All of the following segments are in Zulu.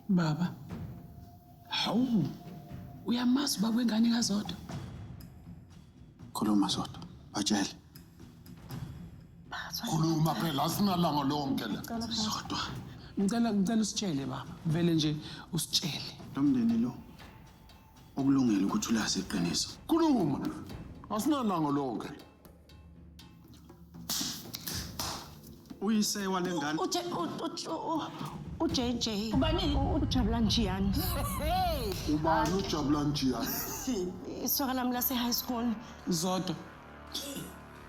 Baba. Hawu. Uyamazi baba wengane kaZodwa. Khuluma Zodwa. Batshele. Khuluma phela asinalanga lonke la. Zodwa. Ngicela usitshele baba. Vele nje usitshele. Lo mndeni lo okulungile ukuthi ulazi iqiniso. Khuluma. Asinalanga lonke. Uyise walengane. JJ. Ubani ujabulani Njiyani? Ubani ujabulani Njiyani? Isoka lami lase high school. Zodwa.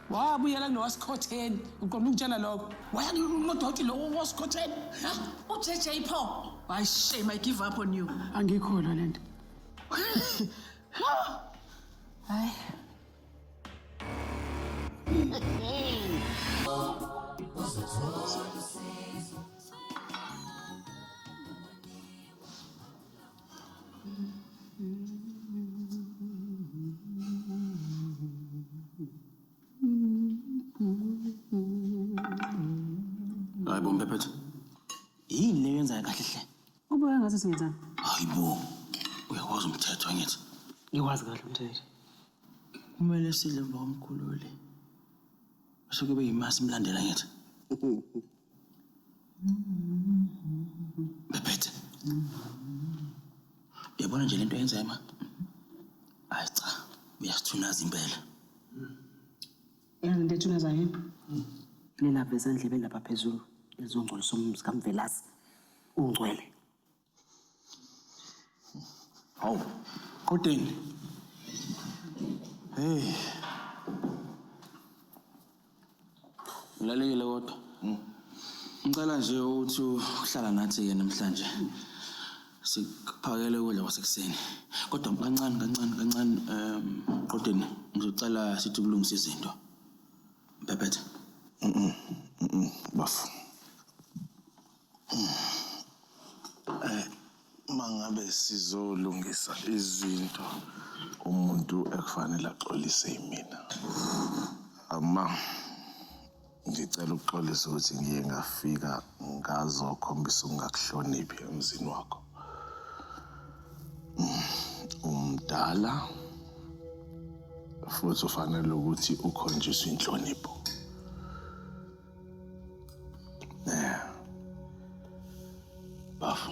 Wabuyela kunowasikhotheni. Uqonda ukutshela lokho. Waya kulodoti lo wasikhotheni. JJ pho. I shame, I give up on you. Angikholwa lento. Hayi. Hayi bombe phethe. Yini le yenza kahle hle? Ubuye ngathi singenzani? Hayibo. Uyakwazi umthetho ngithi. Ngikwazi kahle umthetho. Kumele sidle emva komkhululi. Bese kube yimasi imlandela ngithi. Bephethe. Uyabona nje lento yenza ema. Hayi cha, uyasithunaza impela. Yazi into ethunaza yini? Lelapha ezandlebeni lapha phezulu. Lezongcolisa umzi kaMvelasi. Ungcwele. Hawu. Kodeni. Hey. Ulalekile kodwa. Ngicela nje ukuthi uhlala nathi ke namhlanje. Sikuphakele ukudla kwasekuseni. Kodwa kancane Kodeni ngizocela sithi kulungisa izinto. Bephethe. Bafu. Mangabe sizolungisa izinto umuntu ekufanele axolise yimina. Ngicela ukuxolisa ukuthi ngiye ngafika ngazokhombisa ukungakuhloniphi emzini wakho. Umdala futhi ufanele ukuthi ukhonjiswe inhlonipho. Bafu.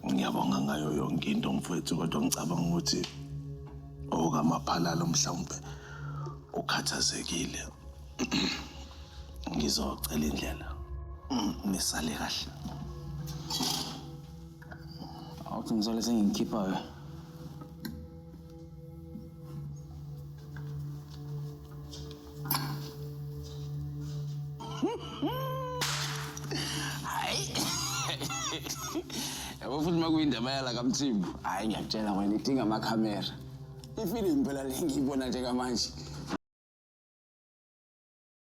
Ngiyabonga ngayo yonke into mfowethu kodwa ngicabanga ukuthi okamaphalalo mhlawumbe ukhathazekile. Ngizocela indlela. Nisale kahle. Awuthi ngizole sengikhipha ke. Yabo futhi makuyindaba yala kaMthimbu. Hayi ngiyakutshela wena idinga amakhamera. Ifilimu phela le ngiyibona nje kamanje.